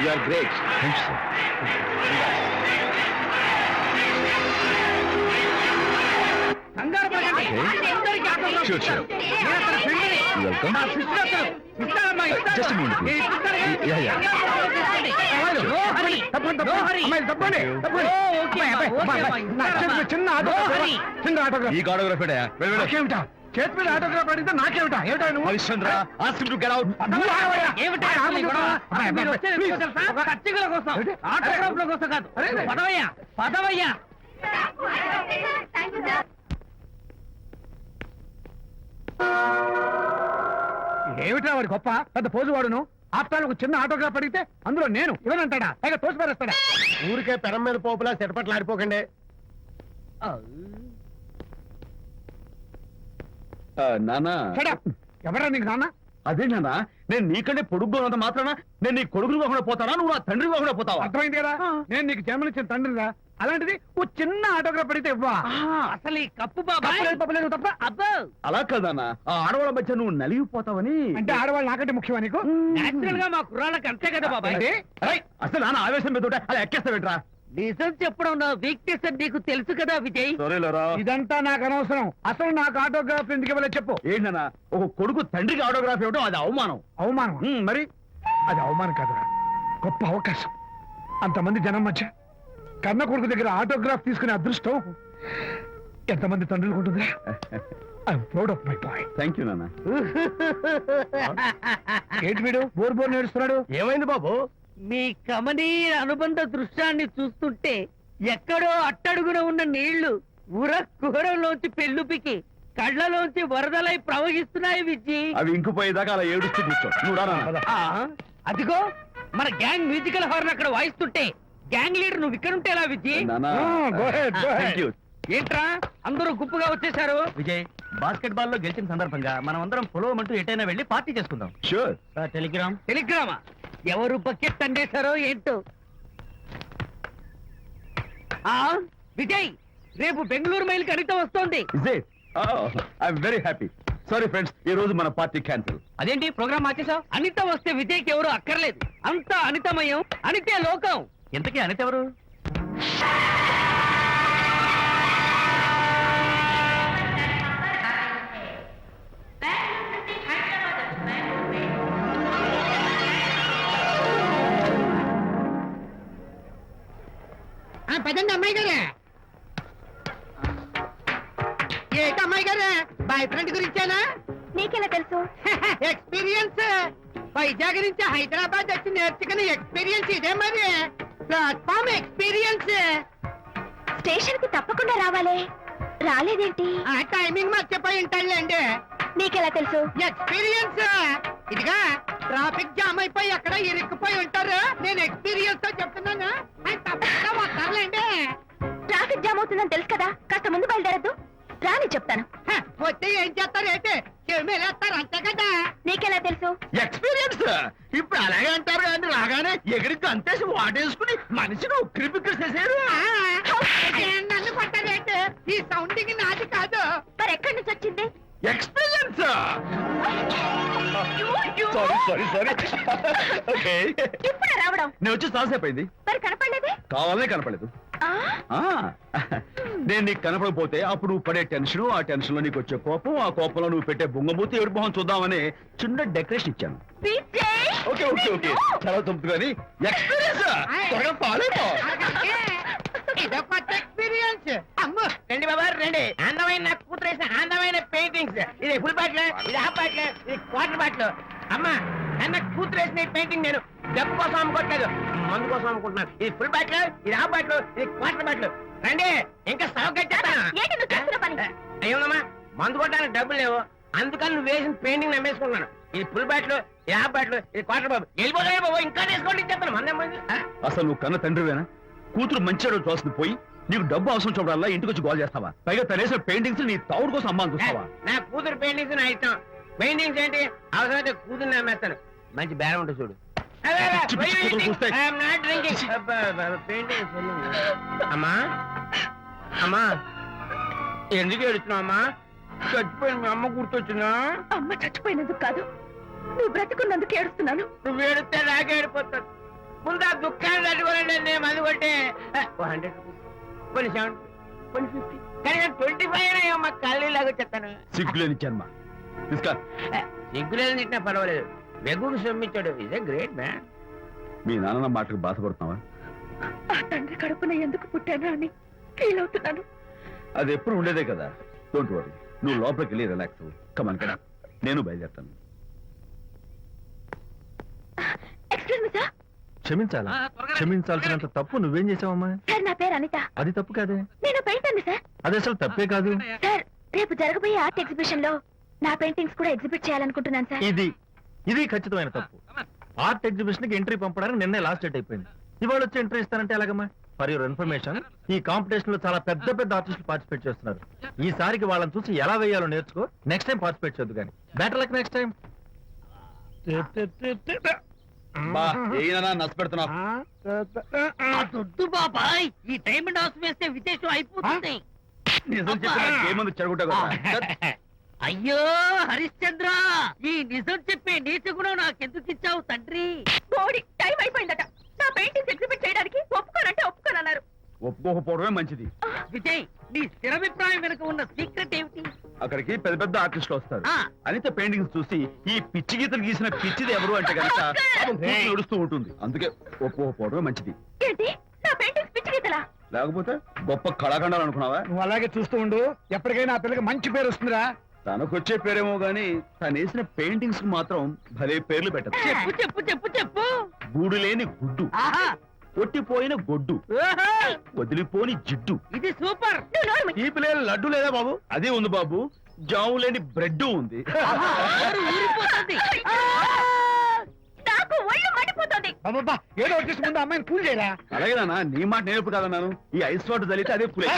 You are great. Thank you, sir. Okay. Sure, sure. You're welcome. Just a moment, please. Yeah. ఈ autograph చేతి మీద autograph అడిగితే నాకేమిటా ఏమిటా నువ్వు Harishchandra ask him to get out ఏమిటా వాడి గొప్ప పెద్ద పోజు వాడును ఆఫ్టర్ ఒక చిన్న ఆటోగ్రాఫ్ అడిగితే అందులో నేను ఇవ్వనంటాడా పైగా తోసి పారేస్తాడా ఊరికే పెరం మీద పోపులా చెట్పట్లు ఆడిపోకండి నానా ఎవరా నీకు నాన్న అదే నాన్న నేను నీకంటే పొడుగ్గా ఉన్నంత మాత్రాన నేను నీ కొడుకులు కాకుండా పోతానా నువ్వు నా తండ్రి కాకుండా పోతావా అర్థమైంది కదా నేను నీకు జన్మనిచ్చిన తండ్రిరా అలాంటిది ఓ చిన్న ఆటోగ్రాఫ్ అడిగితే ఇవ్వా అసలు ఈ కప్పు బాబు తప్ప అబ్బా అలా కదన్నా ఆ ఆడవాళ్ళ మధ్య నువ్వు నలిగిపోతావని అంటే ఆడవాళ్ళు నాకంటే ముఖ్యమా నీకు నేచురల్ గా మా కుర్రాళ్ళకి అంతే కదా బాబాయ్ అసలు నాన్న ఆవేశం మీద అలా ఎక్కేస్తావేట్రా నిజం చెప్పడం నా వీక్నెస్ అని నీకు తెలుసు కదా విజయ్ ఇదంతా నాకు అనవసరం అసలు నాకు ఆటోగ్రాఫ్ ఎందుకు ఇవ్వలేదు చెప్పు ఏంటన్నా ఒక కొడుకు తండ్రికి ఆటోగ్రాఫ్ ఇవ్వడం అది అవమానం మరి అది అవమానం కాదురా గొప్ప అవకాశం అంతమంది జనం మధ్య కన్న కొడుకు దగ్గర ఆటోగ్రాఫ్ తీసుకునే అదృష్టం ఎంతమంది తండ్రులకు ఉంటుంది I'm proud of my boy thank you నాన్న ఏంటి వీడు బోర్ నేడుస్తున్నాడు ఏమైంది బాబు మీ కమనీయ అనుబంధ దృశ్యాన్ని చూస్తుంటే ఎక్కడో అట్టడుగున ఉన్న నీళ్లు ఉర కుహరంలోంచి పెళ్ళుపికి కళ్ళలోంచి వరదలై ప్రవహిస్తున్నాయి విజ్జి అవి ఇంకుపోయేదాకా అలా ఏడుస్తూ కూర్చో అదిగో మన గ్యాంగ్ మ్యూజికల్ హార్న్ అక్కడ వాయిస్తుంటే గ్యాంగ్ లీడర్ నువ్వు ఇక్కడ ఉంటే ఎలా విజ్జి ఏంట్రా అందరూ గుంపుగా వచ్చేసారు విజయ్ బాస్కెట్ బాల్ లో గెలిచిన సందర్భంగా మనం అందరం పొలవమంటూ ఎటైనా వెళ్ళి పార్టీ చేసుకుందాం షూర్ టెలిగ్రామా ఎవరు బకెట్ అండేశారో ఏంటో విజయ్ రేపు బెంగళూరు మైల్ అనిత వస్తోంది వెరీ హ్యాపీ సారీ ఫ్రెండ్స్ ఈ రోజు మన పార్టీ క్యాన్సిల్ అదేంటి ప్రోగ్రామ్ మార్చేసావు అనిత వస్తే విజయ్కి ఎవరు అక్కర్లేదు అంతా అనితమయం అనితే లోకం ఇంతకీ అనిత ఎవరు పదండి అమ్మాయి గారే ఏంటి అమ్మాయి గారే బాయ్ ఫ్రెండ్ గురించేనా నీకెలా తెలుసు ఎక్స్పీరియన్స్ వైజాగ్ నుంచి హైదరాబాద్ వచ్చి నేర్చుకునే ఎక్స్పీరియన్స్ ఇదే మరి ప్లాట్ఫామ్ ఎక్స్పీరియన్స్ స్టేషన్ కి తప్పకుండా రావాలే రాలేదేంటి ఆ టైమింగ్ మర్చిపోయి ఉంటాడులేండి నీకెలా తెలుసు ఎక్స్పీరియన్స్ ఇదిగా ట్రాఫిక్ జామ్ అయిపోయి ఎక్కడ ఇరుక్కుపోయి ఉంటారు నేను ఎక్స్పీరియన్స్ తో చెప్తున్నాను ఆయన తప్పకుండా వస్తారులేండి ట్రాఫిక్ జామ్ అవుతుందని తెలుసు కదా కాస్త ముందు బయలుదేరద్దు రాని చెప్తాను వస్తే ఏం చేస్తారు ఏంటి చెమేలేస్తారు అంతే కదా నీకెలా తెలుసు ఎక్స్పీరియన్స్ ఇప్పుడు అలాగే అంటారు కానీ రాగానే ఎగిరికి అంతేసి వాటేసుకుని మనిషిని ఉక్కిరి బిక్కిరి చేశారు నన్ను కొట్టారేంటి ఈ సౌండింగ్ నాది కాదు మరి ఎక్కడి నుంచి వచ్చింది ఎక్స్పీరియన్స్ సారీ ఓకే ఇప్పుడే రావడం నేను వచ్చి చాలాసేపు అయింది మరి కనపడలేదే కావాలనే కనపడలేదు నేను నీకు కనపడకపోతే అప్పుడు నువ్వు పడే టెన్షన్ ఆ టెన్షన్ లో నీకు వచ్చే కోపం ఆ కోపంలో నువ్వు పెట్టే బొంగమూతి ఏడు మొహం చూద్దామని చిన్న డెకరేషన్ ఇచ్చాను ఓకే ఓకే ఓకే చాలా తప్పు కానీ ఎక్స్పీరియన్స్ త్వరగా ఫాలో ఇదో కొత్త ఎక్స్పీరియన్స్ అమ్మో రండి బాబా రండి అందమైన నాకు కూతురేసిన అందమైన పెయింటింగ్స్ ఇది ఫుల్ బాటిల్ ఇది హాఫ్ బాటిల్ ఇది క్వార్టర్ బాటిల్ అమ్మా అన్న కూతురేసిన ఈ పెయింటింగ్ నేను డబ్బు కోసం అమ్ముకోవట్లేదు మందు కోసం అమ్ముకుంటున్నాను ఇది ఫుల్ బాటిల్ ఇది హాఫ్ బాటిల్ ఇది క్వార్టర్ బాటిల్ రండి ఇంకా అయ్యోనమ్మా మందు కొట్టడానికి డబ్బులు లేవు అందుకని నువ్వు వేసిన పెయింటింగ్ నమ్మేసుకుంటున్నాను ఇది ఫుల్ బాటిల్ ఇది హాఫ్ బాటిల్ ఇది క్వార్టర్ బాబు వెళ్ళిపోతాయి బాబు ఇంకా తీసుకోండి చెప్తాను మంది అసలు నువ్వు కన్న తండ్రివేనా కూతురు మంచిగా చూస్తుంది పోయి నీకు డబ్బు అవసరం చూడాలా ఇంటికి వచ్చి గోల్ చేస్తావా పైగా తనేసిన పెయింటింగ్స్ నీ తౌడు కోసం అమ్మాని చూస్తావా నా కూతురు పెయింటింగ్స్ నా ఇష్టం పెయింటింగ్స్ ఏంటి అవసరమైతే కూతురు నమ్మేస్తాను మంచి బేరం ఉంటుంది చూడు అమ్మా అమ్మా ఎందుకు ఏడుస్తున్నావు అమ్మా చచ్చిపోయిన మీ అమ్మ గుర్తొచ్చిందా అమ్మ చచ్చిపోయినందుకు కాదు నువ్వు బ్రతుకున్నందుకు ఏడుస్తున్నాను నువ్వు ఏడితే నాకే ఏడిపోతాను ముందు ఆ దుఃఖాన్ని తట్టుకోలేండి నేను మందు కొట్టే 100 రూపీస్ కొన్ని 70 కొన్ని 50 కానీ 25 అయినా మా కళ్ళు లాగా చెప్తాను సిగ్గులేని జన్మ తీసుకో. సిగ్గులేదు తిట్టినా పర్వాలేదు వెగుడు సొమ్మిచ్చాడు ఇదే గ్రేట్ మ్యాన్. మీ నాన్న మాటకు బాధపడుతున్నావా? ఆ తండ్రి కడుపున ఎందుకు పుట్టాను అని ఫీల్ అవుతున్నాను. అది ఎప్పుడు ఉండేదే కదా. డోంట్ వరీ, నువ్వు లోపలికి వెళ్ళి రిలాక్స్ అవ్వు. కమాన్ కదా, నేను బయలుదేరుతాను. Excuse me sir. క్షమించాలా? క్షమించాల్సినంత తప్పు నువ్వేం చేసావమ్మా? సార్ నా పేరు అనిత. అది తప్పు కాదే. నేను పెయింటర్ సార్. అది అసలు తప్పే కాదు. సార్ రేపు జరగబోయే ఆర్ట్ ఎగ్జిబిషన్ లో నా పెయింటింగ్స్ కూడా ఎగ్జిబిట్ చేయాలనుకుంటున్నాను సార్. ఇది ఖచ్చితమైన తప్పు. ఆర్ట్ ఎగ్జిబిషన్ కి ఎంట్రీ పంపడానికి నిన్నే లాస్ట్ డేట్ అయిపోయింది. ఇవాళ వచ్చి ఎంట్రీ ఇస్తానంటే ఎలాగమ్మా? ఫర్ యువర్ ఇన్ఫర్మేషన్, ఈ కాంపిటీషన్ లో చాలా పెద్ద పెద్ద ఆర్టిస్టులు పార్టిసిపేట్ చేస్తున్నారు. ఈసారికి వాళ్ళని చూసి ఎలా వేయాలో నేర్చుకో. నెక్స్ట్ టైం పార్టిసిపేట్ చేయొద్దు కానీ. Better luck next time. దొడ్డు బాబాయ్ ఈ డైమండ్ హౌస్ వేస్తే విదేశం అయిపోతుంది. నిజం చెప్పిన ఏమంది చెడగొట్టా కదా. అయ్యో హరిశ్చంద్ర, ఈ నిజం చెప్పే నీతి గుణం నాకెందుకు ఇచ్చావు తండ్రి? బోడి టైం అయిపోయిందట. నా పెయింటింగ్స్ ఎగ్జిబిట్ చేయడానికి ఒప్పుకోనంటే ఒప్పుకోనన్నారు. ఒప్పుకోకపోవడమే మంచిది. విజయ్, నీ స్థిరాభిప్రాయం వెనుక ఉన్న సీక్రెట్ ఏమిటి? అక్కడికి పెద్ద పెద్ద ఆర్టిస్టులు వస్తారు. ఆ. అనిత పెయింటింగ్స్ చూసి ఈ పిచ్చి గీతలు గీసిన పిచ్చిది ఎవరు అంటే కనుక నడుస్తూ ఉంటుంది. అందుకే ఒప్పుకోకపోవడమే మంచిది. ఏంటి నా పెయింటింగ్స్ పిచ్చి గీతలా? లేకపోతే గొప్ప కళాఖండాలు అనుకున్నావా? నువ్వు అలాగే చూస్తూ ఉండు. ఎప్పటికైనా ఆ పిల్లకి మంచి పేరు వస్తుందిరా. తనకొచ్చే పేరేమో గాని తను వేసిన పెయింటింగ్స్ మాత్రం భలే పేర్లు పెట్టదు. చెప్పు చెప్పు చెప్పు చెప్పు. గూడు లేని గుడ్డు, ఆహా, కొట్టిపోయిన గొడ్డు, ఓహో, వదిలిపోని జిడ్డు. ఇది సూపర్. నువ్వు నోరు మూయి. ఈ పిల్లలు లడ్డు లేదా బాబు? అదే ఉంది బాబు. జాము లేని బ్రెడ్ ఉంది. ఆహా, నోరు ఊరిపోతుంది. ఆ! నాకు ఒళ్ళు మండిపోతుంది. అబ్బబ్బా, ఏదో వచ్చేసి ముందు అమ్మాయిని కూల్ చేయరా. అలాగే నాన్న, నీ మాట నేర్పు కాదన్నాను. ఈ ఐస్ వాటర్ చల్లితే అదే పూలే.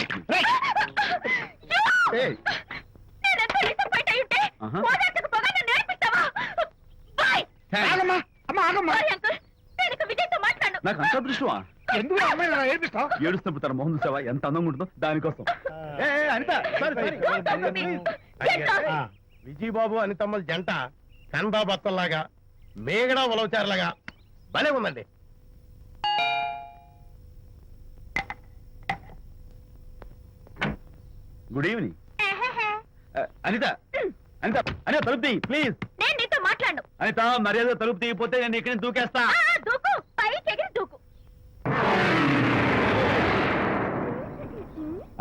నేనెంత disappoint అయి ఉంటే ఆహా. ఓదార్చకపోగా నన్ను ఏడిపిస్తావా? బాయ్. ఆగమ్మా, అమ్మ ఆగమ్మా. సారీ అంకుల్, నేను ఇక విజయ్తో మాట్లాడను. నాకు అంత దృష్టమా? ఎందుకు ఆ అమ్మాయిని అలా ఏడిపిస్తావు? ఏడుస్తున్నప్పుడు తన మొహం చూసావా ఎంత అందంగా ఉంటుందో దానికోసం. ఏ, ఏ, Anitha, sorry, sorry. Don't talk to me. Get lost. Vijaya Babu అనితమ్మల జంట కన్బా బత్తల్లాగా మేగడ ఉలవచారులాగా భలే ఉందండి. Good evening. అనిత, అనిత, అనిత తలుపు తీయి ప్లీజ్. నేను నీతో మాట్లాడను. అనిత, మర్యాద తలుపు తీయకపోతే నేను ఇక్కడి నుంచి దూకేస్తా. దూకు, పైకి ఎగిరి దూకు.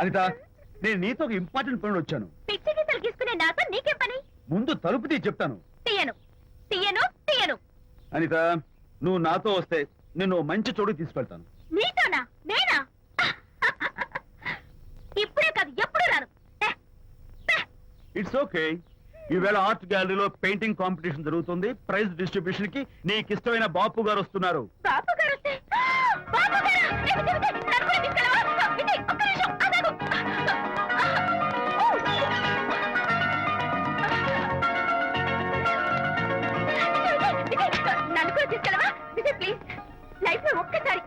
అనిత, నేను నీతో ఒక ఇంపార్టెంట్ పని వచ్చాను. పిచ్చి గీతలు గీసుకునే నాతో నీకేం పని? ముందు తలుపు తీయి చెప్తాను. తీయను తీయను తీయను. అనిత, నువ్వు నాతో వస్తే నిన్ను మంచి చోటుకి తీసుకెళ్తాను. నీతోనా? నేనా? ఇప్పుడే కాదు ఎప్పుడు రాను. It's okay. ఈవేళ ఆర్ట్ గ్యాలరీలో పెయింటింగ్ కాంపిటీషన్ జరుగుతుంది. ప్రైజ్ డిస్ట్రిబ్యూషన్ కి నీకు ఇష్టమైన బాపు గారు వస్తున్నారు. బాబు గారు వస్తే బాబు గారు నన్ను కూడా తీసుకెళ్ళవా? విజయ్, ఒక్క నిమిషం ఆగు. నన్ను కూడా తీసుకెళ్ళవా? విజయ్ ప్లీజ్, లైఫ్ లో ఒక్కసారి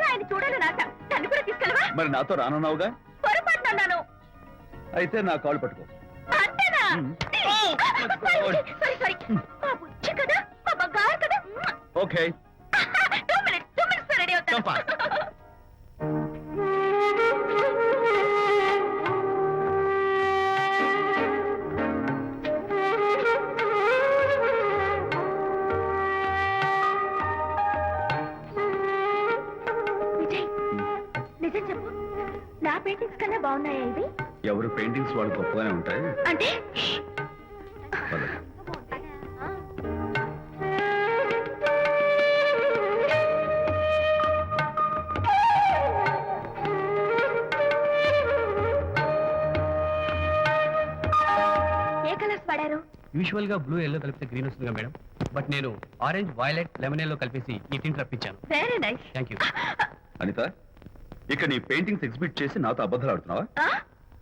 ఆయన చూడాలని ఆశ. నన్ను కూడా తీసుకెళ్ళవా? మరి నాతో రానున్నావుగా? పొరపాటున అన్నాను. అయితే నా కాలు పట్టుకో. అంతేనా? Sorry sorry. మా బుజ్జి కదా, మా బంగారు కదా. ఓకే. 2 minutes రెడీ Come అవుతాను. fast. విజయ్, నిజం చెప్పు, నా పెయింటింగ్స్ కన్నా బాగున్నాయా ఇవి? ఎవరు పెయింటింగ్స్ వాళ్ళు గొప్పగానే ఉంటాయి. అంటే పద. ఏ కలర్స్ వాడారు? యూజువల్ గా బ్లూ ఎల్లో కలిపితే గ్రీన్ వస్తుందిగా మేడం, బట్ నేను ఆరెంజ్ వైలెట్ లెమన్ ఎల్లో కలిపేసి ఈ టింట్ రప్పించాను. Very nice. Thank you. Anitha, ఇక నీ పెయింటింగ్స్ ఎగ్జిబిట్ చేసి నాతో అబద్ధాలు ఆడుతున్నావా?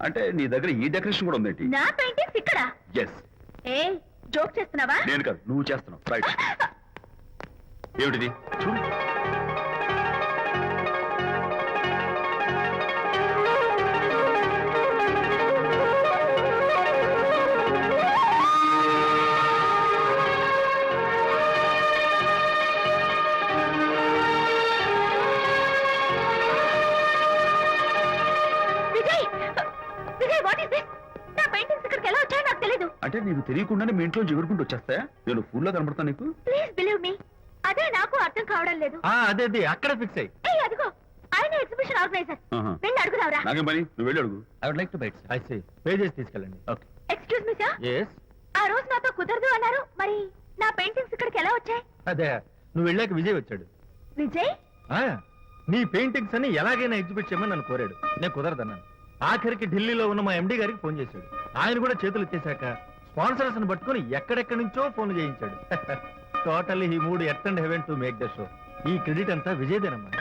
అంటే నీ దగ్గర ఈ డెకరేషన్ కూడా ఉందేంటి? నా పెయింటింగ్స్ ఇక్కడ? ఎస్. ఏ జోక్ చేస్తున్నావా? నేను కాదు, నువ్వు చేస్తున్నావు. రైట్. ఏమిటిది? చూడు. అంటే నీకు తెలియకుండానే మీ ఇంట్లో ఎగురుకుంటూ వచ్చేస్తాయా? నేను ఫుల్లో కనబడతా నీకు? ప్లీజ్ బిలీవ్ మీ, అదే నాకు అర్థం కావడం లేదు. అదే అక్కడ ఫిక్స్ అయ్యి. ఏయ్, అదిగో ఆయన ఎగ్జిబిషన్ ఆర్గనైజర్. ఆహా. వెళ్ళి అడుగుదావరా. నాకేం పని, నువ్వు వెళ్ళి అడుగు. I would like to bite. I see, pay చేసి తీసుకెళ్ళండి. Okay. Excuse me sir, yes, ఆ రోజు నాతో కుదరదు అన్నారు, మరి నా పెయింటింగ్స్ ఇక్కడికి ఎలా వచ్చాయి? అదే నువ్వు వెళ్ళాక విజయ్ వచ్చాడు. విజయ్? ఆ, నీ పెయింటింగ్స్ అని ఎలాగైనా ఎగ్జిబిట్ చేయమని నన్ను కోరాడు. నేను కుదరదన్నాను. ఆఖరికి ఢిల్లీలో ఉన్న మా ఎండి గారికి ఫోన్ చేశాడు. ఆయన కూడా చేతులు ఎత్తేశాక స్పాన్సర్స్ ని పట్టుకుని ఎక్కడెక్కడి నుంచో ఫోన్ చేయించాడు. Totally he mood earth and heaven to make the show. ఈ క్రెడిట్ అంతా విజయ్దేనమ్మా.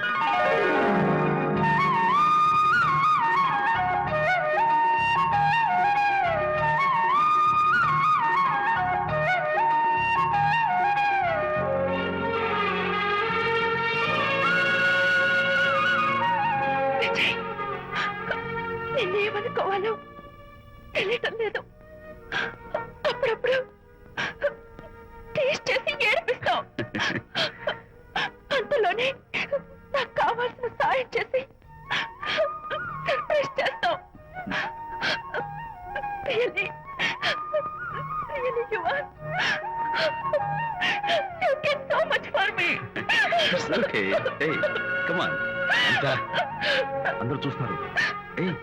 విజయ్, నిన్నేమనుకోవాలో తెలియటం లేదు. అప్పుడప్పుడు టేస్ట్ చేసి ఏడిపిస్తావు. అంతలోనే నాకు కావాల్సిన సాయం చేసి సర్ప్రైజ్ చేస్తావు. Really, really you are. You get so much for me. Okay, ఏయ్ కమ్ ఆన్. అంతా అందరూ చూస్తున్నారు. ఏయ్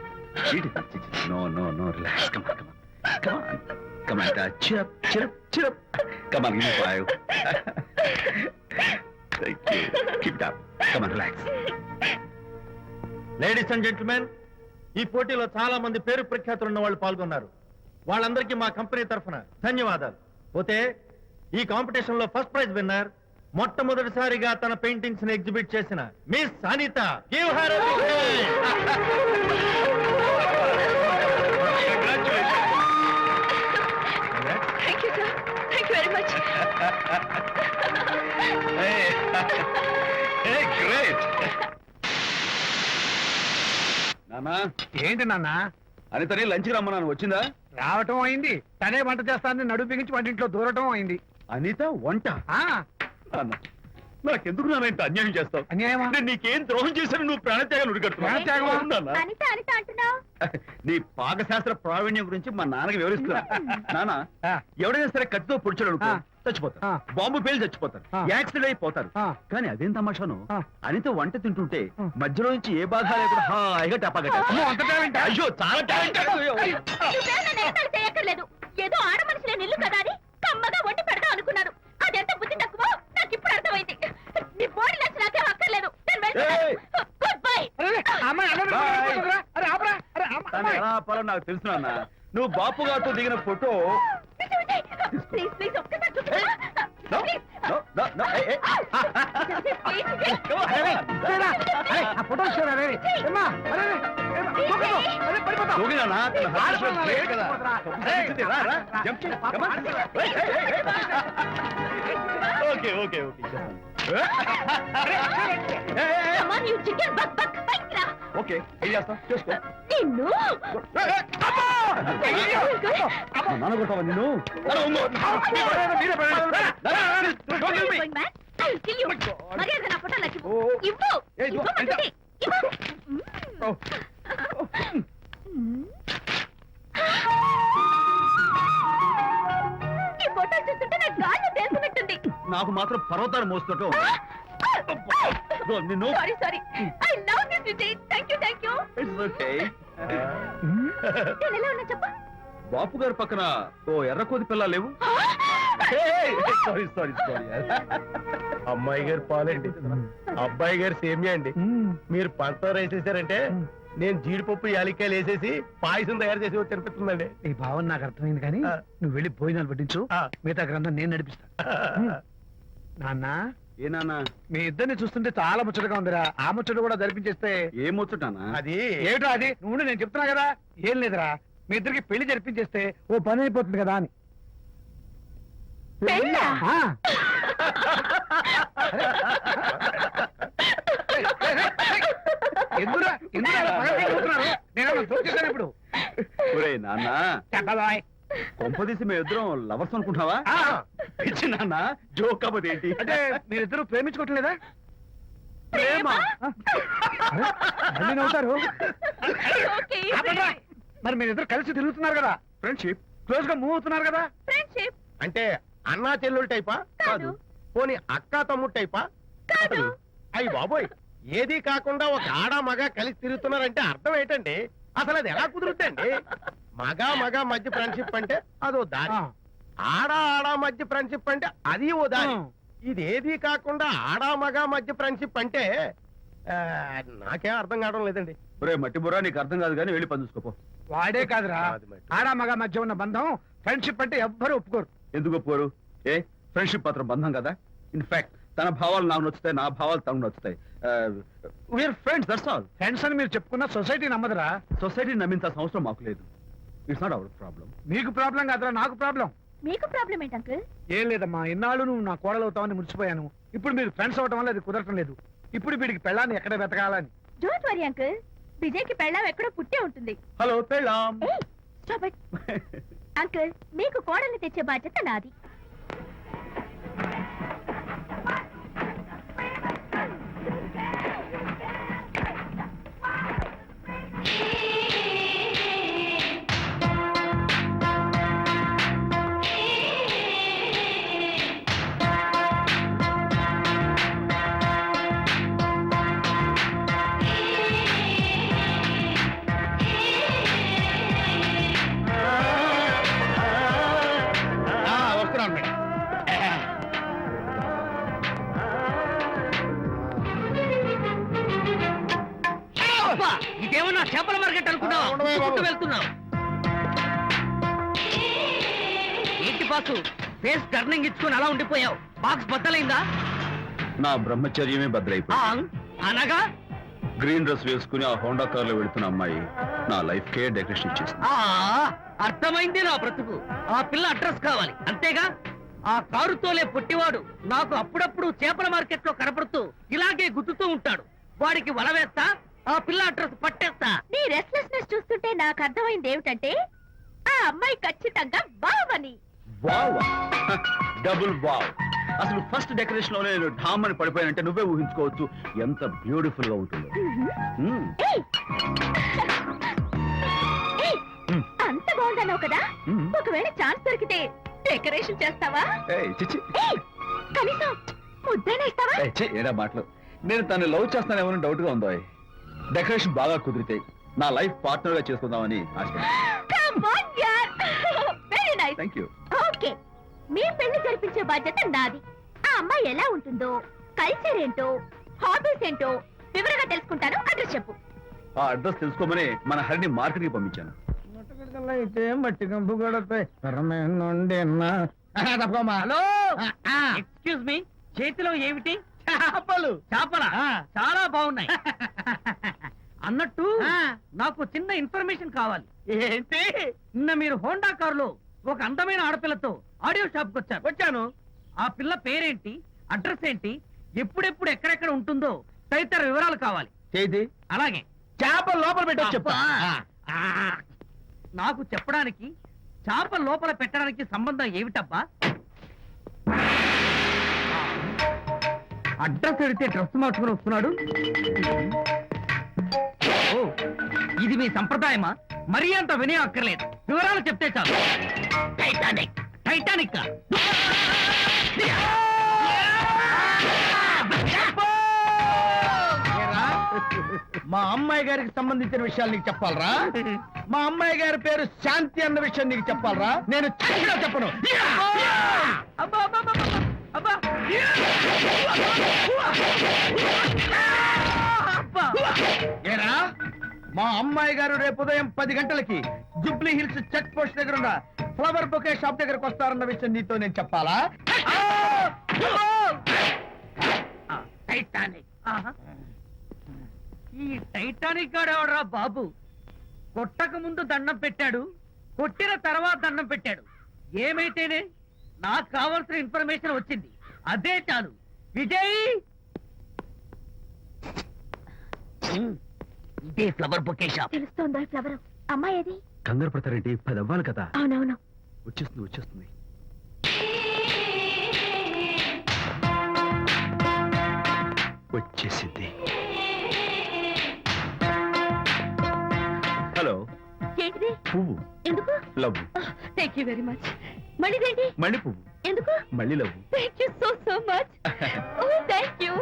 no no no, relax. Come on, come on, come on. Cheer up cheer up cheer up. Come on, give me 5. Thank you. Keep it up. Come on, relax. Ladies and gentlemen, ఈ పోటీలో చాలా మంది పేరు ప్రఖ్యాతులు ఉన్న వాళ్ళు పాల్గొన్నారు. వాళ్ళందరికీ మా కంపెనీ తరఫున ధన్యవాదాలు. పోతే ఈ కాంపిటీషన్ లో ఫస్ట్ ప్రైజ్ విన్నర్, మొట్టమొదటిసారిగా తన పెయింటింగ్స్ ని ఎగ్జిబిట్ చేసిన miss Anita. Give her a big hand. Thank you, sir. Thank you very much. Great. నానా, ఏంటి నాన్న? అనితని లంచ్కి రమ్మన్నాను, వచ్చిందా? రావటం అయింది, తనే వంట చేస్తానని నడుము బిగించి వంటింట్లో దూరటం అయింది. అనిత వంట? ఆ నాన్న, నాకెందుకు నాన్న ఇంత అన్యాయం చేస్తావు? అన్యాయమా? నేను నీకేం ద్రోహం చేశాను? నువ్వు ప్రాణత్యాగాలు ప్రాణత్యాగమా? ఉడికడుతున్నావు. అనిత అనిత అంటున్నావు? నీ పాకశాస్త్ర ప్రావీణ్యం గురించి మా నాన్నకి వివరిస్తున్నా. నాన్న, ఆ. ఎవడైనా సరే కత్తితో పొడిచాడు అనుకో, ఆ. చచ్చిపోతారు. ఆ. బాంబు పేలి చచ్చిపోతారు, ఆ. యాక్సిడెంట్ అయిపోతారు. ఆ. కానీ అదేం తమాషాను, ఆ. అనిత వంట తింటుంటే ఆ. మధ్యలో నుంచి ఏ బాధ లేకుండా హాయిగా టపాకట. అమ్మో, అంత టాలెంటా? అయ్యో, చాలా టాలెంట్. నువ్వే నన్ను ఎగతాళి చేయక్కర్లేదు. ఏదో ఆడ మనిషిలే నిల్లు కదా అని కమ్మగా వండి పెడదాం అనుకున్నాను. అదెంత బుద్ధి తక్కువ నాకు ఇప్పుడు అర్థమైంది. నీ బోడి లక్ష నాకేం అక్కర్లేదు. ఏయ్. Good bye. అరే, అమ్మాయి అన్నం Bye. తినకుండా అరే ఆపరా. అరే తను ఎలా ఆపాలో నాకు తెలుసు నాన్న. నువ్వు బాపు గారితో దిగిన ఫోటో. ప్లీజ్ ప్లీజ్ ఒక్కసారి No, no, no, no, hey, hey. Come on, come on. ఆ ఫోటో ఇస్తారా? ఏమ్మా, అరే దూకదు. అరే పడిపోతా. దూకినా నా? తన husband was great కదా. తప్పు రా, రా. Jump చేయి. Come on. Hey, hey, hey, hey. Okay, okay, okay. Hey, hey, hey. Come on, you chicken, buck, buck, bike రా. Okay, ఏం చేస్తావు? చేసుకో. నిన్ను Hey, hey. అమ్మా! అమ్మా, నాన్న కొడతావా నిన్ను? నాన్న, ఉంగో. మీరే పడండి. Don't kill me. going mad? I'll kill you. మర్యాదగా నా ఫోటో నాకు ఓ. ఇవ్వు. ఏ, ఇదిగో, ఇవ్వమంటుంది. ఇవ్వు. Oh. ఈ ఫోటో చూస్తుంటే నాకు గాల్లో తేలుతున్నట్టుంది. నాకు మాత్రం పర్వతాలు మోస్తుంటూ నిన్ను. Sorry sorry. I love this Vijay. Thank you thank you. It's okay. నేను ఎలా ఉన్నా చెప్పు. బాపు గారి పక్కన ఓ ఎర్ర కోతి పిల్ల లేవు? Sorry sorry sorry. అమ్మాయి గారు పాలండి, అబ్బాయి గారు సేమియా అండి. మీరు పంచదార వేసేసారంటే నేను జీడిపప్పు యాలిక్కాయలు వేసేసి పాయసం తయారు చేసి వచ్చి అనిపిస్తుందండి. ఈ భావన నాకు అర్థమైంది, కానీ ఆ. నువ్వు వెళ్ళి భోజనాలు పట్టించు, ఆ. మిగతా గ్రంథం నేను నడిపిస్తా. నాన్న, ఏ నాన్న? మీ ఇద్దరిని చూస్తుంటే చాలా ముచ్చటగా ఉందిరా. ఆ ముచ్చట కూడా జరిపించేస్తే. ఏమొచ్చుటానా? అది ఏమిటో అది? నువ్వు నేను చెప్తున్నా కదా. ఏం లేదురా, మీ ఇద్దరికి పెళ్లి జరిపించేస్తే ఓ పని అయిపోతుంది కదా అని. పెళ్ళా? ఆ. ఎందురా ఎందురా అలా పగలబడి చూస్తున్నారు? నేనేమన్నా జోక్ చేశానా ఇప్పుడు? ఒరేయ్ నాన్న, చెప్పబాయ్. కొంపదీసి మేము ఇద్దరం లవర్స్ అనుకుంటావా? ఆ. పిచ్చి నాన్న, జోక్ కాకపోతే ఏంటి? అంటే మీరిద్దరు ప్రేమించుకోవట్లేదా? ప్రేమ? అరే, మళ్ళీ నవ్వుతారు. ఓకే. ఆపండ్రా. మరి మీరిద్దరు కలిసి తిరుగుతున్నారు కదా. ఫ్రెండ్షిప్. క్లోజ్ గా మూవ్ అవుతున్నారు కదా. ఫ్రెండ్షిప్ అంటే అన్నా చెల్లెలు టైపా? కాదు. పోనీ అక్కా తమ్ముడు టైపా? కాదు. అయ్యి బాబోయ్, ఏది కాకుండా ఒక ఆడ మగ కలిసి తిరుగుతున్నారంటే అర్థం ఏంటండి? అసలు అది ఎలా కుదురుద్దండి? మగ మధ్య ఫ్రెండ్షిప్ అంటే అదో దారి, ఆడ మధ్య ఫ్రెండ్షిప్ అంటే అది ఓ దారి. ఇదేది కాకుండా ఆడ మగ మధ్య ఫ్రెండ్షిప్ అంటే నాకేం అర్థం కావడం లేదండి. ఒరే మట్టి బుర్రా, నీకు అర్థం కాదు కానీ వెళ్ళి పని చూసుకోపో. వాడే కాదురా, కాదు మరి. ఆడ మగ మధ్య ఉన్న బంధం ఫ్రెండ్షిప్ అంటే ఎవ్వరు ఒప్పుకోరు. ఎందుకు ఒప్పుకోరు? ఏ ఫ్రెండ్షిప్ మాత్రం బంధం కదా. ఇన్ఫాక్ట్ తన భావాలు నాకు నచ్చుతాయి, నా భావాలు తనకు నచ్చుతాయి. We're friends, that's all. Friends అని మీరు చెప్పుకున్న సొసైటీ నమ్మదురా. సొసైటీ నమ్మింత అవసరం మాకు లేదు. It's not our problem. మీకు ప్రాబ్లం కాదురా, నాకు ప్రాబ్లం. మీకు ప్రాబ్లం ఏంటి అంకుల్? ఏం లేదమ్మా, ఇన్నాళ్ళు నువ్వు నా కోడలు అవుతావని మురిసిపోయాను. ఇప్పుడు మీరు ఫ్రెండ్స్ అవటం వల్ల అది కుదరటం లేదు. ఇప్పుడు వీడికి పెళ్ళాన్ని ఎక్కడ వెతకాలని. డోంట్ వరీ అంకుల్, విజయ్కి పెళ్ళాం ఎక్కడో పుట్టే ఉంటుంది. హలో పెళ్ళాం. ఏయ్, stop it. అంకుల్, మీకు కోడల్ని తెచ్చే బాధ్యత నాది. వస్తున్నాను మేడం. ఇదేమన్నా చేపల మార్కెట్ అనుకున్నావా? ఉండవే బాబు. చుట్టూ వెళ్తున్నావు ఏంటి బాసు? ఫేస్ టర్నింగ్ ఇచ్చుకుని అలా ఉండిపోయావు. బాక్స్ బద్దలైందా? నా బ్రహ్మచర్యమే బద్దలైపోయింది. అనగా గ్రీన్ డ్రెస్ వేసుకుని ఆ హోండా కార్ లో వెళుతున్న అమ్మాయి నా లైఫ్ కే డెకరేషన్ ఇచ్చేసింది. అర్థమైంది నా బ్రతుకు. ఆ పిల్ల అడ్రస్ కావాలి అంతేగా? ఆ కారుతోలే పొట్టివాడు నాకు అప్పుడప్పుడు చేపల మార్కెట్ లో కనపడుతూ ఇలాగే గుద్దుతూ ఉంటాడు. వాడికి వల వేస్తా, ఆ పిల్ల అడ్రస్ పట్టేస్తా. నీ రెస్ట్లెస్నెస్ చూస్తుంటే నాకు అర్థమైంది ఏమిటంటే ఆ అమ్మాయి ఖచ్చితంగా బావని. Wow, double wow. అసలు ఫస్ట్ డెకరేషన్ లోనే నేను ఢామ్ అని పడిపోయానంటే నువ్వే ఊహించుకోవచ్చు ఎంత బ్యూటిఫుల్ గా ఉంటుందో. మ్మ్. ఏయ్! ఏయ్! అంత బాగుందన్నావు కదా, మ్మ్. ఒకవేళ ఛాన్స్ దొరికితే డెకరేషన్ చేస్తావా? ఏయ్, చిచ్చి. ఏయ్! కనీసం ముద్దైనా ఇస్తావా? ఏయ్, ఛీ, ఏరా మాటలు. నేను తను లవ్ చేస్తానేమో డౌట్ గా ఉందో. డెకరేషన్ బాగా కుదిరితే నా లైఫ్ పార్ట్నర్ గా చేసుకుందామని ఆశపడ్డాను. Come on, yaar. Very nice. Thank you. Okay, మీ పెళ్లి జరిపించే బాధ్యత నాది. ఆ అమ్మాయి ఎలా ఉంటుందో, కల్చర్ ఏంటో, హాబీస్ ఏంటో వివరంగా తెలుసుకుంటాను. అడ్రస్ చెప్పు. ఆ అడ్రస్ తెలుసుకోమని మన హరిని మార్కెట్ కి పంపించాను. అయితే మట్టి కంపు కొడతాయి. హలో, ఎక్స్క్యూజ్ మీ, చేతిలో ఏమిటి? చేపలు. చేపల చాలా బాగున్నాయి. అన్నట్టు నాకు చిన్న ఇన్ఫర్మేషన్ కావాలి. ఏంటి? నిన్న మీరు హోండా కారులో ఒక అందమైన ఆడపిల్లతో ఆడియో షాప్ కు వచ్చాను. ఆ పిల్ల పేరేంటి, అడ్రస్ ఏంటి, ఎప్పుడెప్పుడు ఎక్కడెక్కడ ఉంటుందో తదితర వివరాలు కావాలి. చేతి అలాగే చేప లోపల పెట్టి చెప్తా. ఆ, నాకు చెప్పడానికి చేప లోపల పెట్టడానికి సంబంధం ఏమిటబ్బా? అడ్రస్ అడిగితే డ్రెస్ మార్చుకుని వస్తున్నాడు. ఓ, ఇది మీ సంప్రదాయమా? మరీ అంత వినయం అక్కర్లేదు, వివరాలు చెప్తే చాలు. టైటానిక్. టైటానిక్ మా అమ్మాయి గారికి సంబంధించిన విషయాలు నీకు చెప్పాలరా? మా అమ్మాయి గారి పేరు శాంతి అన్న విషయం నీకు చెప్పాలరా? నేను చచ్చినా చెప్పను. అబ్బా అబ్బా అబ్బా అబ్బా. అబ్బా. ఏరా, మా అమ్మాయి గారు రేపు ఉదయం 10 గంటలకి జుబ్లీ హిల్స్ చెక్ పోస్ట్ దగ్గర ఉన్న ఫ్లవర్ బొకే షాప్ దగ్గరకు వస్తారన్న విషయం నీతో నేను చెప్పాలా? టైటానిక్. ఈ టైటానిక్ గాడెవడరా బాబు? కొట్టక ముందు దండం పెట్టాడు, కొట్టిన తర్వాత దండం పెట్టాడు. ఏమైతేనే నాకు కావాల్సిన ఇన్ఫర్మేషన్ వచ్చింది, అదే చాలు. విజయ్, ఇదే ఫ్లవర్ బొకే షాప్. తెలుస్తోందా ఫ్లవర్? అమ్మాయి ఏది? కంగారు పడతారేంటి? 10 అవ్వాలి కదా. అవునవును. వచ్చేస్తుంది. వచ్చేసింది. హలో. ఏంటిది? పువ్వు. ఎందుకు? Love. Thank you very much మళ్ళీదేంటి మళ్ళీ పువ్వు ఎందుకు మళ్ళీ love thank you so much oh thank you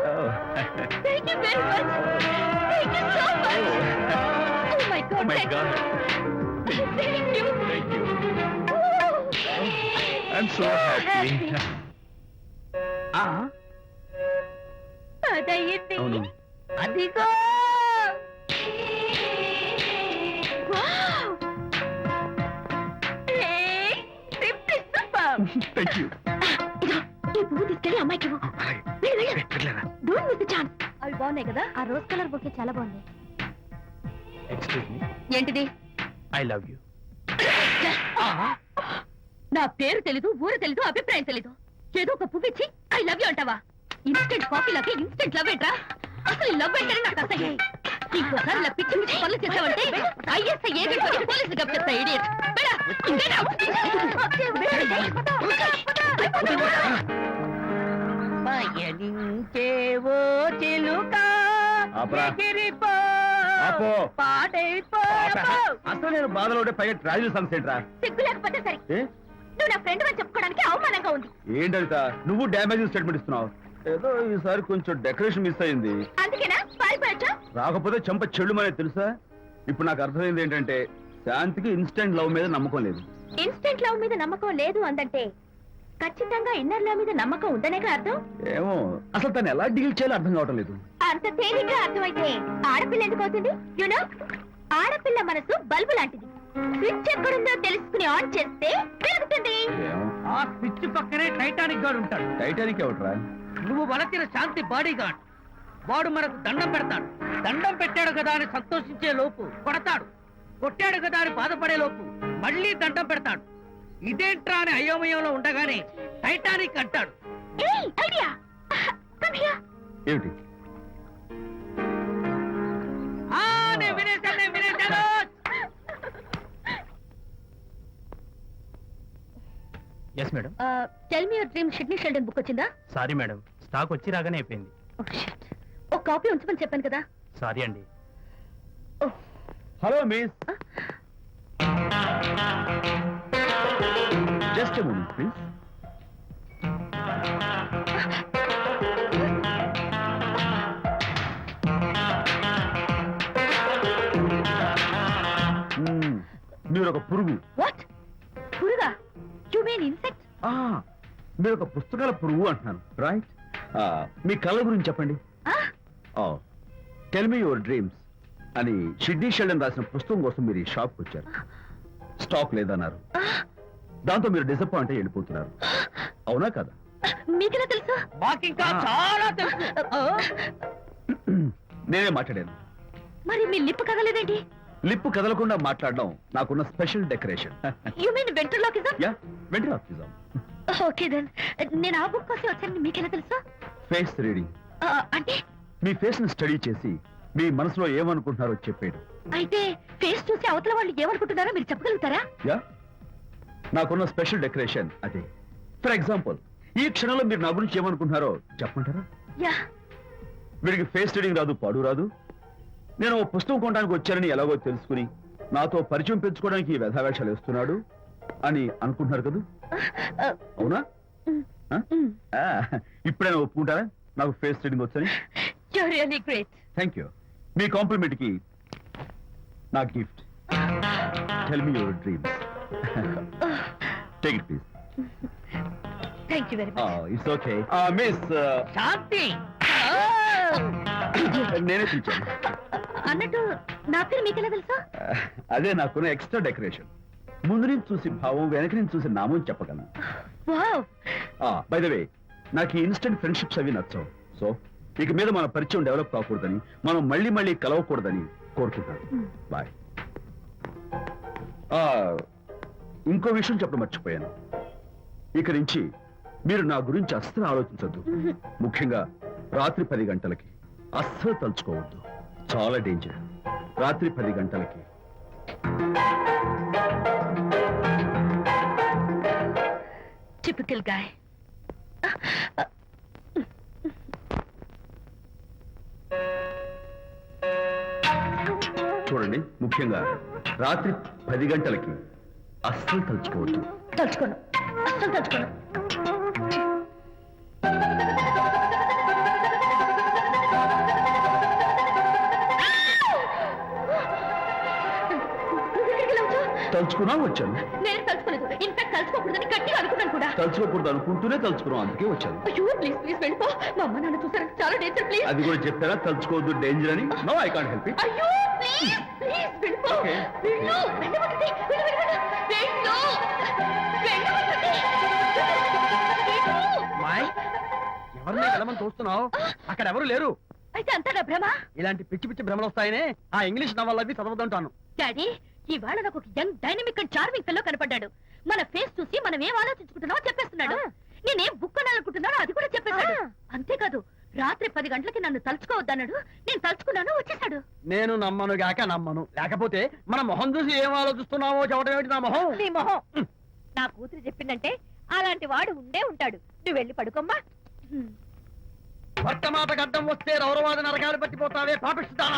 thank you very much thank you so much oh my God my thank God you thank you I'm so happy అదయ్యింది అవును అదిగో wow ఏయ్ simply super thank you ఈ పువ్వు తీసుకెళ్ళి అమ్మాయికి ఇవ్వు. వెళ్ళు, వెళ్ళు. Don't miss the chance. అవి బాగున్నాయి కదా ఆ రోజ్ కలర్ బొకే చాలా బాగుంది ఎక్స్క్యూజ్ మీ, ఏంటిది ఐ లవ్ యూ. నా పేరు తెలీదు ఊరు తెలీదు అభిప్రాయం తెలీదు ఏదో ఒక పువ్వు ఇచ్చి ఐ లవ్ యూ అంటావా ఇన్స్టెంట్ కాఫీ లాగే ఇన్స్టెంట్ లవ్ ఏంట్రా అసలు ఈ లవ్ ఏంటని నాకు అసహ్యం ఇంకోసారి ఇలా పిచ్చి పిచ్చి పనులు చేసావంటే ఐఎస్ఐ ఏజెంట్ వచ్చి పోలీసులు కప్పిస్తా ఇడియట్ పయనించేవో చిలుక ఆపరా. ఎగిరిపో, ఆపో. పాడైపో. అసలు నేను బాధలో ఉంటే పైగా ట్రాజల్ సాంగ్స్ ఏంట్రా సిగ్గు లేకపోతే సరే ఏ? నువ్వు నా ఫ్రెండ్ అని చెప్పుకోవడానికి అవమానంగా ఉంది ఏంటంట నువ్వు డ్యామేజింగ్ స్టేట్మెంట్ ఇస్తున్నావు ఏదో ఈసారి కొంచెం డెకరేషన్ మిస్ అయింది అందుకేనా పారిపోయొచ్చా రాకపోతే చెంప చెల్లుమనే తెలుసా ఇప్పుడు నాకు అర్థమైంది ఏంటంటే శాంతికి ఇన్స్టెంట్ లవ్ మీద నమ్మకం లేదు ఇన్స్టెంట్ లవ్ మీద నమ్మకం లేదు అందంటే ఖచ్చితంగా ఇన్నర్ లవ్ మీద నమ్మకం ఉందనేగా అర్థం ఏమో అసలు తను ఎలా డీల్ చేయాలో అర్థం కావటం లేదు అంత తేలిగ్గా అర్థమైతే ఆడపిల్ల ఎందుకు అవుతుంది యునో ఆడపిల్ల మనసు బల్బు లాంటిది స్విచ్ ఎక్కడుందో తెలుసుకుని ఆన్ చేస్తే పెరుగుతుంది ఏమో ఆ స్విచ్ పక్కనే టైటానిక్ గాడు ఉంటాడు టైటానిక్ ఎవట్రా నువ్వు వలచిన శాంతి బాడీ గార్డ్ వాడు మనకు దండం పెడతాడు దండం పెట్టాడు కదా అని సంతోషించే లోపు కొడతాడు కొట్టాడు కదా అని బాధపడే లోపు మళ్ళీ దండం పెడతాడు ఇదేంట్రా అని అయోమయంలో ఉండగానే టైటానిక్ అంటాడు ఏయ్ ఐడియా కమ్ హియర్ ఏమిటి ఆ నేను వినేశాను yes madam. Tell me your dream Sidney Sheldon book వచ్చిందా సారీ మేడం, స్టాక్ వచ్చి రాగానే అయిపోయింది. ఒక కాపీ ఉంచమని చెప్పాను కదా సారీ అండి. Hello miss just a moment please మీరు ఒక పురుగు వాట్ పురుగా యు మీన్ ఇన్సెక్ట్ మీరు ఒక పుస్తకాల పురుగు అంటున్నాను రైట్ మీ కళ గురించి చెప్పండి టెల్ మీ యువర్ డ్రీమ్స్ అని షిడ్నీ షెల్డన్ రాసిన పుస్తకం కోసం మీరు ఈ షాప్కి వచ్చారు స్టాక్ లేదన్నారు దాంతో మీరు డిసప్పాయింట్ అయ్యి వెళ్ళిపోతున్నారు అవునా కదా మీకెలా తెలుసు మాకింకా చాలా తెలుసు నేనే మాట్లాడాను మరి మీ లిప్ కదలేదేంటి లిప్పు కదలకుండా మాట్లాడడం నాకున్న special decoration you mean ventriloquism yeah వెంటనే ఓకే దెన్ నేను ఆ బుక్ కోసం వచ్చానని మీకెలా తెలుసు ఫేస్ రీడింగ్ అంటే మీ ఫేస్ ని స్టడీ చేసి మీ మనసులో ఏమనుకుంటున్నారో చెప్పేడు అయితే ఫేస్ చూసి అవతల వాళ్ళు ఏమనుకుంటున్నారో మీరు చెప్పగలుగుతారా యా నాకున్న స్పెషల్ డెకరేషన్ అదే ఫర్ ఎగ్జాంపుల్ ఈ క్షణంలో మీరు నా గురించి ఏమనుకుంటున్నారో చెప్పమంటారా యా వీడికి ఫేస్ రీడింగ్ రాదు పాడు రాదు నేను ఓ పుస్తకం కొనడానికి వచ్చానని ఎలాగో తెలుసుకుని నాతో పరిచయం పెంచుకోవడానికి ఈ వ్యధావేషాలు వేస్తున్నాడు అని అనుకుంటున్నారు కదా అవునా ఇప్పుడైనా ఒప్పుకుంటారా నాకు ఫేస్ రీడింగ్ వచ్చని you are really great thank you మీ కాంప్లిమెంట్ కి నా gift tell me your dreams take it please thank you very much it's okay miss Shanti నేనే పిలిచాను అన్నట్టు నా పేరు మీకెలా తెలుసా అదే నాకున్న ఎక్స్ట్రా డెకరేషన్ ముందు నుంచి చూసి భావం వెనక నుంచి చూసి నామం చెప్పగలను వావ్ బై ద వే నాకు ఈ ఇన్స్టెంట్ ఫ్రెండ్షిప్స్ అవి నచ్చవు సో ఇక మీద మన పరిచయం డెవలప్ కాకూడదని మనం మళ్ళీ మళ్ళీ కలవకూడదని కోరుకుంటాను బాయ్ ఇంకో విషయం చెప్పడం మర్చిపోయాను ఇక నుంచి మీరు నా గురించి అస్సలు ఆలోచించొద్దు ముఖ్యంగా రాత్రి 10 గంటలకి అస్సలు తలుచుకోవద్దు చాలా డేంజర్ రాత్రి 10 గంటలకి టిపికల్ గాయ్ చూడండి ముఖ్యంగా రాత్రి 10 గంటలకి అస్సలు తలుచుకోవద్దు. తలుచుకోను, అస్సలు తలుచుకోను. నువ్వెక్కడికి వెళ్ళావు? తలుచుకున్నా వచ్చాను. నేను తలుచుకోలేదు. ఇన్ఫాక్ట్ తలుచుకోకూడదని గట్టిగా అనుకున్నాను కూడా. తలుచుకోకూడదు అనుకుంటూనే తలుచుకున్నాం, అందుకే వచ్చాను. అయ్యో ప్లీజ్ ప్లీజ్ వెళ్ళిపో. మా అమ్మ నాన్న చూసారు, చాలా డేంజర్. ప్లీజ్. అది కూడా చెప్పారా తలుచుకోవద్దు డేంజర్ అని? No, I can't help it. అయ్యో ప్లీజ్ ప్లీజ్ వెళ్ళిపో. Okay. వెళ్ళు, వెళ్ళవద్దండి. వెళ్ళు, వెళ్ళు, వెళ్ళు. వెళ్ళు. వెళ్ళవద్దండి. వెళ్ళు. మాయ్ ఎవరిని వెళ్ళమని చూస్తున్నావు? అక్కడ ఎవరు లేరు. అయితే అంతా నా భ్రమ. ఇలాంటి పిచ్చి పిచ్చి భ్రమలు వస్తాయనే ఆ ఇంగ్లీష్ నవల్ అవి చదవదంటాను. డాడీ, ఇవాళ నాకు ఒక young dynamic and charming fellow కనపడ్డాడు. మన ఫేస్ చూసి మనం ఏం ఆలోచించుకుంటున్నామో చెప్పేస్తున్నాడు. నేనేం బుక్ అనాలనుకుంటున్నానో అది కూడా చెప్పేశాడు. అంతేకాదు, రాత్రి 10 గంటలకి నన్ను తలుచుకోవద్దన్నాడు. నేను తలుచుకున్నాను, వచ్చేసాడు. నేను నమ్మను గాక నమ్మను. లేకపోతే మన మొహం చూసి ఏం ఆలోచిస్తున్నావో చెప్పడం ఏమిటి నా మొహం? నీ మొహం. నా కూతురు చెప్పిందంటే అలాంటి వాడు ఉండే ఉంటాడు. నువ్వు వెళ్ళి పడుకోమ్మా. భర్త మాట గడ్డం వస్తే రౌరవాది నరకాలు పట్టిపోతావే పాపిస్తానా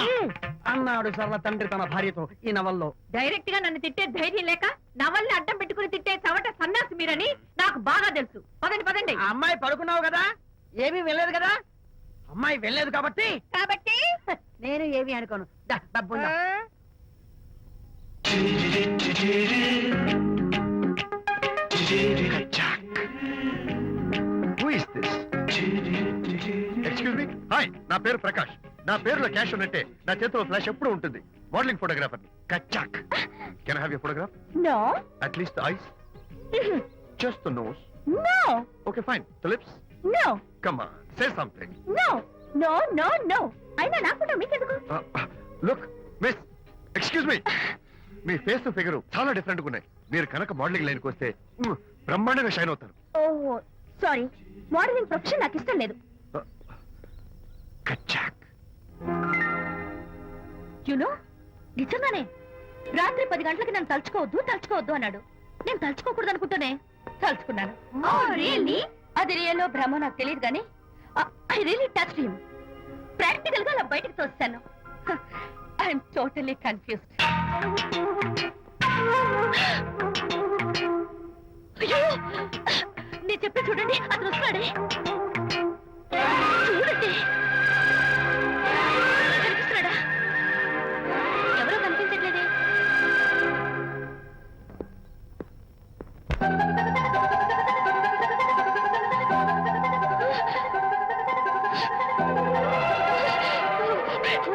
అన్నాడు సరళ తండ్రి తన భార్యతో ఈ నవల్లో. డైరెక్ట్ గా నన్ను తిట్టే ధైర్యం లేక నవల్ని అడ్డం పెట్టుకుని తిట్టే చవట సన్యాసి మీరని నాకు బాగా తెలుసు. పదండి పదండి. ఆ అమ్మాయి పడుకున్నావు కదా, ఏమీ వెళ్ళలేదు కదా. అమ్మాయి వెళ్ళలేదు కాబట్టి కాబట్టి నేను ఏమీ అనుకోను. దా, డబ్బు ఉందా? ఎక్స్క్యూజ్ మీ, హాయ్, నా పేరు ప్రకాష్. నా పేరులో క్యాష్ ఉన్నట్టే నా చేతిలో ఫ్లాష్ ఎప్పుడు ఉంటుంది. మోడలింగ్ ఫోటోగ్రాఫర్ కచ్చాక్. Can I have your photograph? No at least eyes, just the nose. No okay fine, the lips. No come on, say something. No no no no. అయినా నా ఫోటో మీకెందుకు? లుక్ మిస్, ఎక్స్క్యూజ్ మీ, మీ face figure చాలా different గా ఉన్నాయి. మీరు కనుక modelling లైన్కి వస్తే బ్రహ్మాండంగా షైన్ అవుతారు. ఓహో సారీ, మోడలింగ్ ప్రొఫెషన్ నాకు ఇష్టం లేదు. కచ్చాక్. యునో, నిజంగానే రాత్రి 10 గంటలకి నన్ను తలుచుకోవద్దు అన్నాడు. నేను తలుచుకోకూడదు అనుకుంటూనే తలుచుకున్నాను. అది రియల్లో భ్రమ నాకు తెలియదు కానీ I really touch him. Practical గా అలా బయటకు తోస్తాను. I'm totally confused. అయ్యో, నేను చెప్పి చూడండి, అతను వస్తున్నాడే. చూడండి, కనిపిస్తున్నాడా? ఎవరో కనిపించట్లేదే.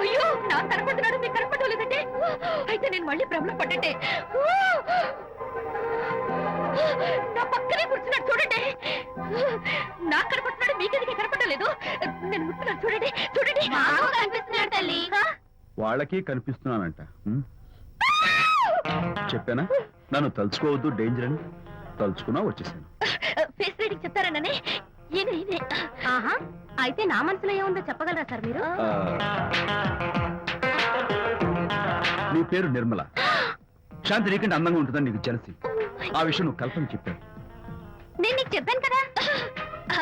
అయ్యో, నాకు కనపడుతున్నాడు, మీకు కనపడలేదు లేదంటే. అయితే నేను మళ్ళీ భ్రమలో పడ్డంటే. నా పక్కనే కూర్చున్నాడు చూడండి. నాకు కనపడుతున్నాడు, మీకెందుకు కనపడలేదు? నేను ముట్టున్నాను చూడండి. చూడండి, కనిపిస్తున్నాడు తల్లి. వాళ్ళకి కనిపిస్తున్నానంట. చెప్పానా నన్ను తలుచుకోవద్దు డేంజర్ అని? తలుచుకున్నా వచ్చేసాను. ఫేస్ రీడింగ్ చెప్తారననే. ఈయనే. ఆహా, అయితే నా మనసులో ఏముందో చెప్పగలరా సార్ మీరు? నీ పేరు నిర్మల. శాంతి నీకంటే అందంగా ఉంటుందని నీకు తెలిసి ఆ విషయం నువ్వు కల్పన చెప్పాను. నేను నీకు చెప్పాను కదా.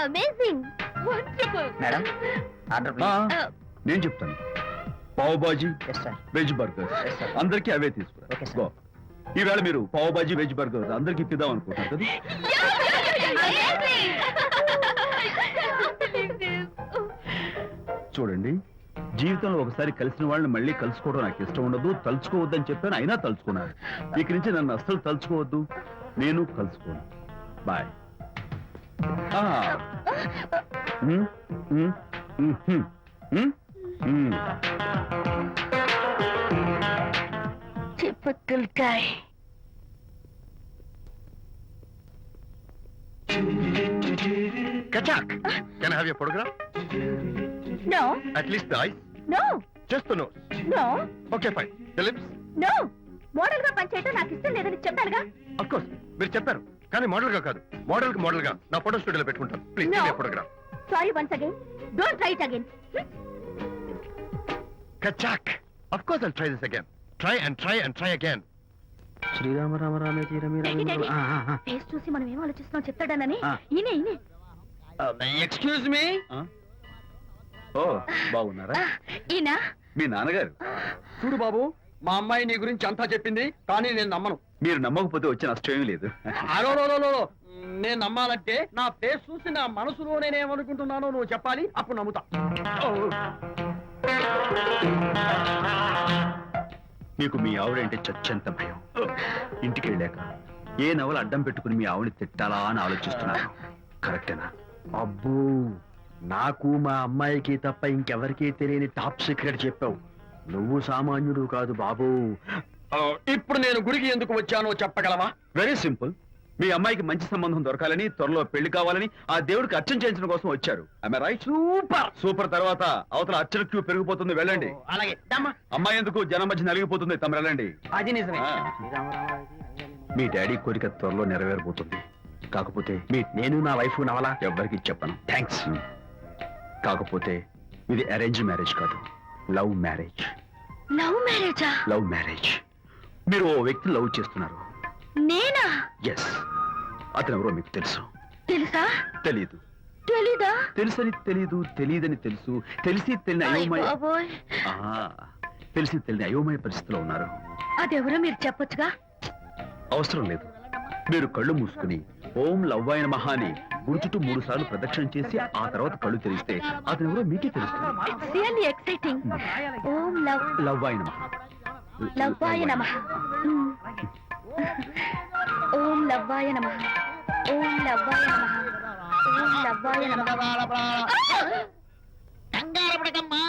Amazing, wonderful. మేడం, ఆర్డర్ నేను చెప్తాను. పావ్ బాజీ, వెజ్ బర్గర్, అందరికీ అవే తీసుకురా. గో. ఈవేళ మీరు పావ్ బాజీ వెజ్ బర్గర్ అందరికి ఇప్పిద్దాం అనుకుంటారు కదా. చూడండి, జీవితంలో ఒకసారి కలిసిన వాళ్ళని మళ్ళీ కలుసుకోవడం నాకు ఇష్టం ఉండదు. తలుచుకోవద్దని చెప్పాను, అయినా తలుచుకున్నాను. ఇక నుంచి నన్ను అస్సలు తలుచుకోవద్దు, నేను కలుసుకోను. Bye. Typical guy. Kachak, can I have your photograph? No, At least the eyes, no, just the nose. no, Okay, fine. The lips? no. Model గా పనిచేయటం నాకు ఇష్టం లేదని చెప్పానుగా. Of course, మీరు చెప్పారు. కానీ మోడల్ గా కాదు, మోడల్ గా నా ఫోటో స్టూడియోలో పెట్టుకుంటాను. Please No. Photograph. Sorry once again. Don't try it again. Kachak. Of course I'll try this again. Try again. Sri Rama Rama రామే తీరమి ఫేస్ చూసి మనం ఏం ఆలోచిస్తున్నాం చెప్తాడనని. ఆ. ఈయనే. Excuse me. ఓ, బాగున్నారా? ఈయన. మీ నాన్నగారు. చూడు బాబు, మా అమ్మాయి నీ గురించి అంతా చెప్పింది, కానీ నేను నమ్మను. మీరు నమ్మకపోతే వచ్చే నష్టం లేదు. అలో నేను నమ్మాలంటే నా ఫేస్ చూసి నా మనసులో నేనేమనుకుంటున్నానో నువ్వు చెప్పాలి, అప్పుడు నమ్ముతా. మీకు మీ ఆవిడంటే చచ్చంత భయం. ఇంటికి వెళ్ళాక ఏ నవల అడ్డం పెట్టుకుని మీ ఆవిడ తిట్టాలా అని ఆలోచిస్తున్నాను. కరెక్టేనా? అబ్బో, నాకు మా అమ్మాయికి తప్ప ఇంకెవరికీ తెలియని టాప్ సీక్రెట్ చెప్పావు. నువ్వు సామాన్యుడు కాదు బాబు. ఇప్పుడు నేను గుడికి ఎందుకు వచ్చానో చెప్పగలవా? Very simple. మీ అమ్మాయికి మంచి సంబంధం దొరకాలని, త్వరలో పెళ్లి కావాలని ఆ దేవుడికి అర్చన చేయించడం కోసం వచ్చారు. రైట్? సూపర్. సూపర్. తర్వాత అవతల అర్చన క్యూ పెరిగిపోతుంది, వెళ్ళండి. అలాగే అమ్మాయి ఎందుకు జనం మధ్య నలిగిపోతుంది, తమ వెళ్ళండి. అది నిజమే. ఆ. మీ డాడీ కోరిక త్వరలో నెరవేరబోతుంది. కాకపోతే నేను నా వైఫ్ నవలా ఎవ్వరికి చెప్పను. థ్యాంక్స్. కాకపోతే ఇది అరేంజ్ మ్యారేజ్ కాదు, లవ్ మ్యారేజ్. లవ్ మ్యారేజా? Love marriage. మీరు ఓ వ్యక్తిని లవ్ చేస్తున్నారు. నేనా? ఎస్. అతను ఎవరో మీకు తెలుసు. తెలుసా? తెలీదు. తెలీదా? తెలుసని తెలీదు, తెలియదని తెలుసు, తెలిసి తెలియని అయోమయ బాబోయ్, తెలిసి తెలియని అయోమయ పరిస్థితిలో ఉన్నారు. అదెవరో మీరు చెప్పొచ్చుగా. అవసరం లేదు. మీరు కళ్ళు మూసుకుని ఓం లవ్వాయ నమః అని గుడి చుట్టూ 3 సార్లు ప్రదక్షిణ చేసి ఆ తర్వాత కళ్ళు తెరిస్తే అతను ఎవరో మీకే తెలుస్తుంది. It's really exciting. ఓం లవ్వాయ నమః. లవ్వాయ నమః. ఓం లవ్వాయ నమః. ఓం లవ్వాయ నమః. ఓం లవ్వాయ నమః. కంగారు పడకమ్మా,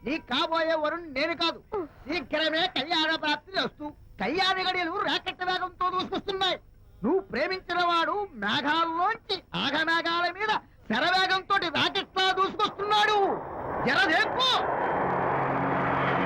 నీ కాబోయే వరుణ్ నేను కాదు. శీఘ్రమే కళ్యాణ ప్రాప్తి వస్తూ కళ్యాణ గడియలు రాకెట్ వేగంతో దూసుకొస్తున్నాయి. నువ్వు ప్రేమించిన వాడు మేఘాల్లోంచి ఆగమేఘాల మీద శరవేగంతో రాకెట్లా దూసుకొస్తున్నాడు. జరదేపు